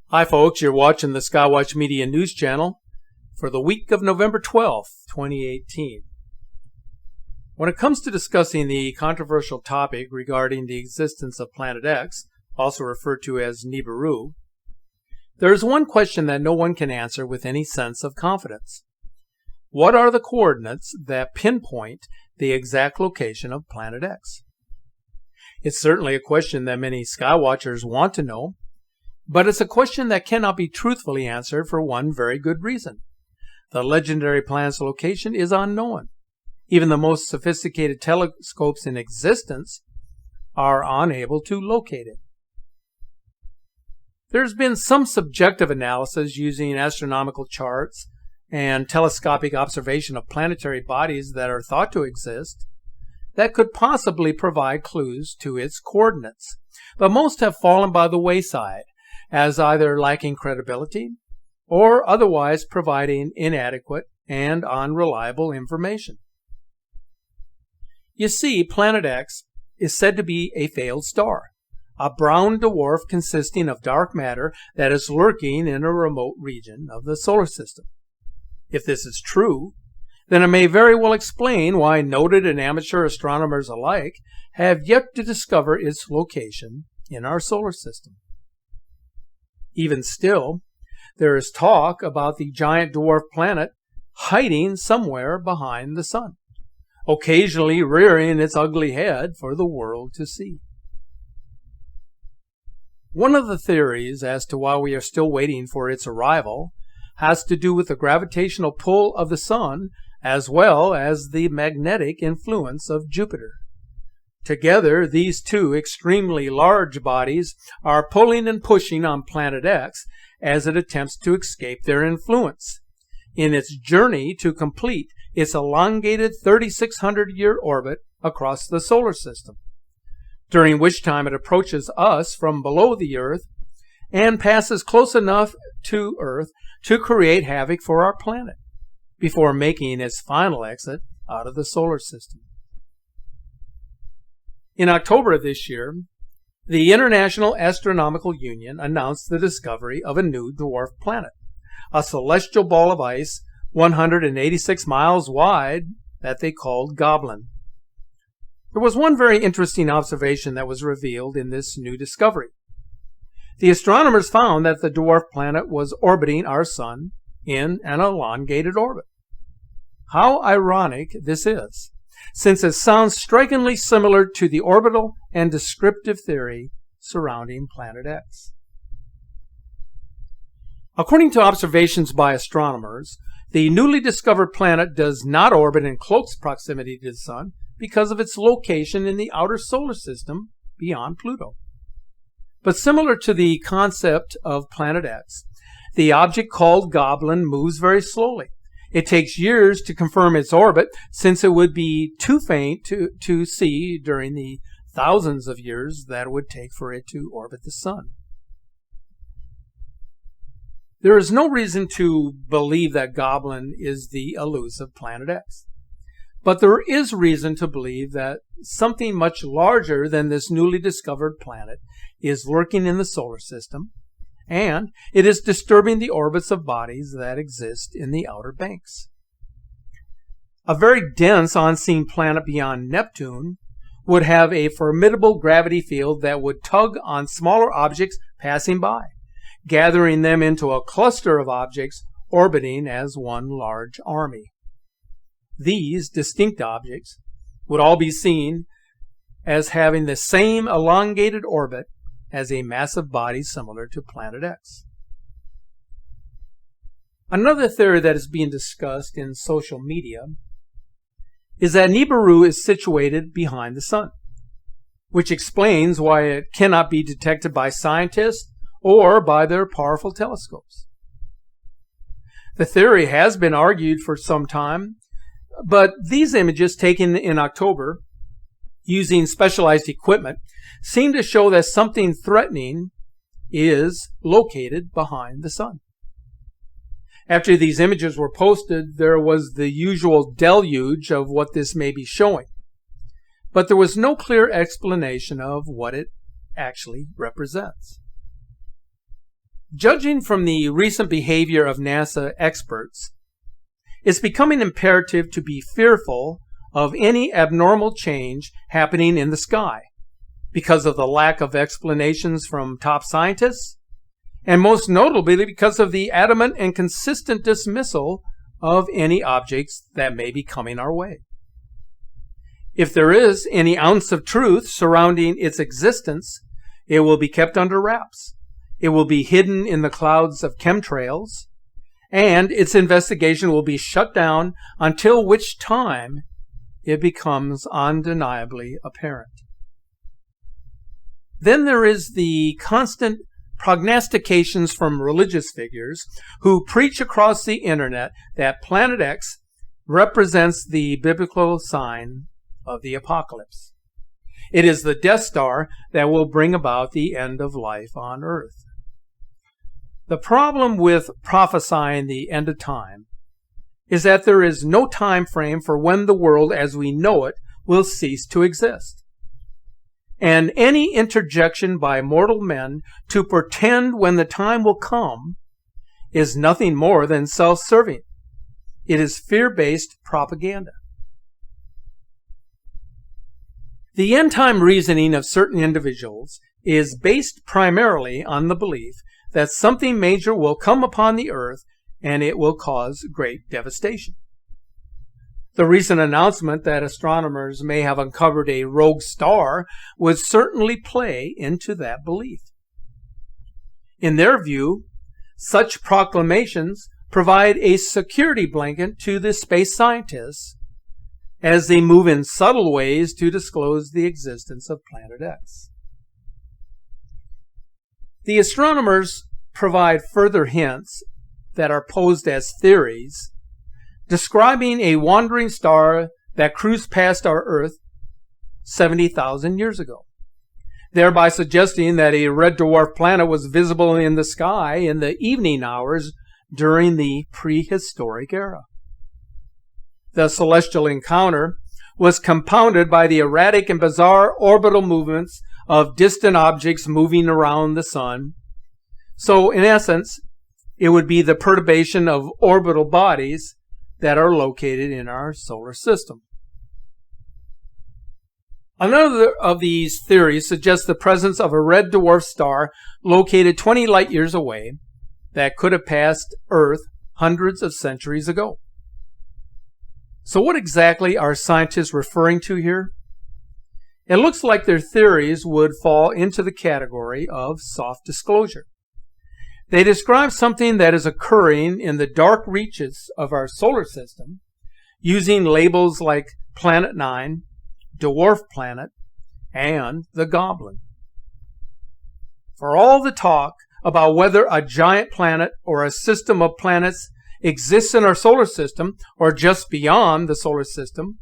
Hi folks, you're watching the Skywatch Media News Channel for the week of November 12th, 2018. When it comes to discussing the controversial topic regarding the existence of Planet X, also referred to as Nibiru, there is one question that no one can answer with any sense of confidence. What are the coordinates that pinpoint the exact location of Planet X? It's certainly a question that many Skywatchers want to know, but it's a question that cannot be truthfully answered for one very good reason. The legendary planet's location is unknown. Even the most sophisticated telescopes in existence are unable to locate it. There's been some subjective analysis using astronomical charts and telescopic observation of planetary bodies that are thought to exist that could possibly provide clues to its coordinates, but most have fallen by the wayside as either lacking credibility or otherwise providing inadequate and unreliable information. You see, Planet X is said to be a failed star, a brown dwarf consisting of dark matter that is lurking in a remote region of the solar system. If this is true, then it may very well explain why noted and amateur astronomers alike have yet to discover its location in our solar system. Even still, there is talk about the giant dwarf planet hiding somewhere behind the sun, occasionally rearing its ugly head for the world to see. One of the theories as to why we are still waiting for its arrival has to do with the gravitational pull of the sun as well as the magnetic influence of Jupiter. Together, these two extremely large bodies are pulling and pushing on Planet X as it attempts to escape their influence in its journey to complete its elongated 3,600-year orbit across the solar system, during which time it approaches us from below the Earth and passes close enough to Earth to create havoc for our planet, before making its final exit out of the solar system. In October of this year, the International Astronomical Union announced the discovery of a new dwarf planet, a celestial ball of ice 186 miles wide that they called Goblin. There was one very interesting observation that was revealed in this new discovery. The astronomers found that the dwarf planet was orbiting our sun in an elongated orbit. How ironic this is, since it sounds strikingly similar to the orbital and descriptive theory surrounding Planet X. According to observations by astronomers, the newly discovered planet does not orbit in close proximity to the Sun because of its location in the outer solar system beyond Pluto. But similar to the concept of Planet X, the object called Goblin moves very slowly. It takes years to confirm its orbit, since it would be too faint to see during the thousands of years that it would take for it to orbit the sun. There is no reason to believe that Goblin is the elusive Planet X. But there is reason to believe that something much larger than this newly discovered planet is lurking in the solar system, and it is disturbing the orbits of bodies that exist in the outer banks. A very dense unseen planet beyond Neptune would have a formidable gravity field that would tug on smaller objects passing by, gathering them into a cluster of objects orbiting as one large army. These distinct objects would all be seen as having the same elongated orbit as a massive body similar to Planet X. Another theory that is being discussed in social media is that Nibiru is situated behind the sun, which explains why it cannot be detected by scientists or by their powerful telescopes. The theory has been argued for some time, but these images taken in October using specialized equipment seem to show that something threatening is located behind the sun. After these images were posted, there was the usual deluge of what this may be showing, but there was no clear explanation of what it actually represents. Judging from the recent behavior of NASA experts, it's becoming imperative to be fearful of any abnormal change happening in the sky because of the lack of explanations from top scientists, and most notably because of the adamant and consistent dismissal of any objects that may be coming our way. If there is any ounce of truth surrounding its existence, it will be kept under wraps. It will be hidden in the clouds of chemtrails, and its investigation will be shut down until which time it becomes undeniably apparent. Then there is the constant prognostications from religious figures who preach across the internet that Planet X represents the biblical sign of the apocalypse. It is the Death Star that will bring about the end of life on Earth. The problem with prophesying the end of time is that there is no time frame for when the world as we know it will cease to exist. And any interjection by mortal men to pretend when the time will come is nothing more than self-serving. It is fear-based propaganda. The end-time reasoning of certain individuals is based primarily on the belief that something major will come upon the earth and it will cause great devastation. The recent announcement that astronomers may have uncovered a rogue star would certainly play into that belief. In their view, such proclamations provide a security blanket to the space scientists as they move in subtle ways to disclose the existence of Planet X. The astronomers provide further hints that are posed as theories, describing a wandering star that cruised past our Earth 70,000 years ago, thereby suggesting that a red dwarf planet was visible in the sky in the evening hours during the prehistoric era. The celestial encounter was compounded by the erratic and bizarre orbital movements of distant objects moving around the sun. So, in essence, it would be the perturbation of orbital bodies that are located in our solar system. Another of these theories suggests the presence of a red dwarf star located 20 light years away that could have passed Earth hundreds of centuries ago. So what exactly are scientists referring to here? It looks like their theories would fall into the category of soft disclosure. They describe something that is occurring in the dark reaches of our solar system using labels like Planet 9, Dwarf Planet, and the Goblin. For all the talk about whether a giant planet or a system of planets exists in our solar system or just beyond the solar system,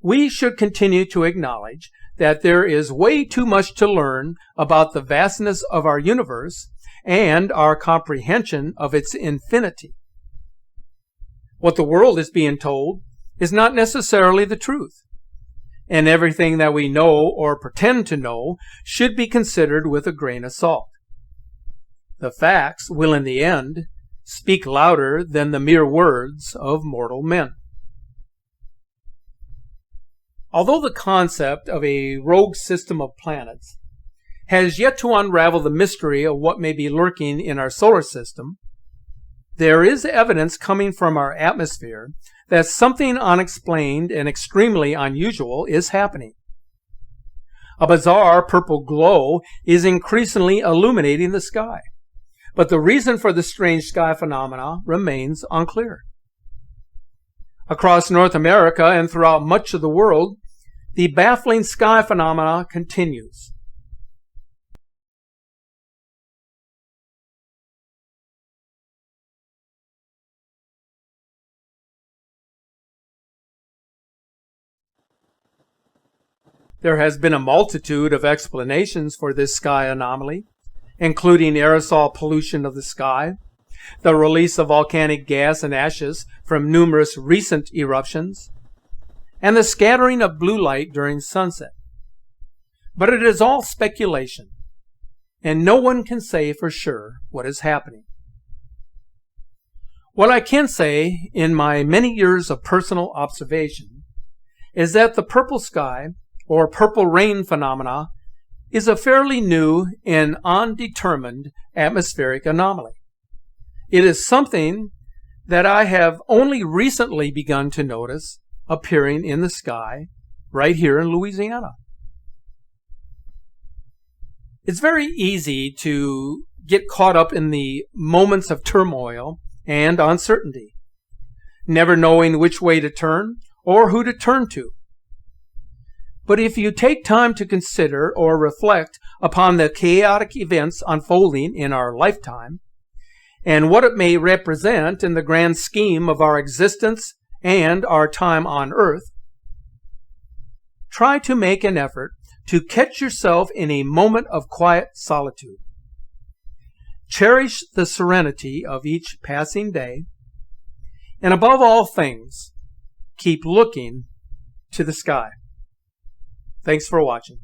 we should continue to acknowledge that there is way too much to learn about the vastness of our universe and our comprehension of its infinity. What the world is being told is not necessarily the truth, and everything that we know or pretend to know should be considered with a grain of salt. The facts will, in the end, speak louder than the mere words of mortal men. Although the concept of a rogue system of planets has yet to unravel the mystery of what may be lurking in our solar system, there is evidence coming from our atmosphere that something unexplained and extremely unusual is happening. A bizarre purple glow is increasingly illuminating the sky, but the reason for the strange sky phenomena remains unclear. Across North America and throughout much of the world, the baffling sky phenomena continues. There has been a multitude of explanations for this sky anomaly, including aerosol pollution of the sky, the release of volcanic gas and ashes from numerous recent eruptions, and the scattering of blue light during sunset. But it is all speculation. and no one can say for sure what is happening. What I can say in my many years of personal observation is that the purple sky or purple rain phenomena is a fairly new and undetermined atmospheric anomaly. It is something that I have only recently begun to notice appearing in the sky right here in Louisiana. It's very easy to get caught up in the moments of turmoil and uncertainty, never knowing which way to turn or who to turn to. But if you take time to consider or reflect upon the chaotic events unfolding in our lifetime and what it may represent in the grand scheme of our existence and our time on earth, try to make an effort to catch yourself in a moment of quiet solitude. Cherish the serenity of each passing day, and above all things, keep looking to the sky. Thanks for watching.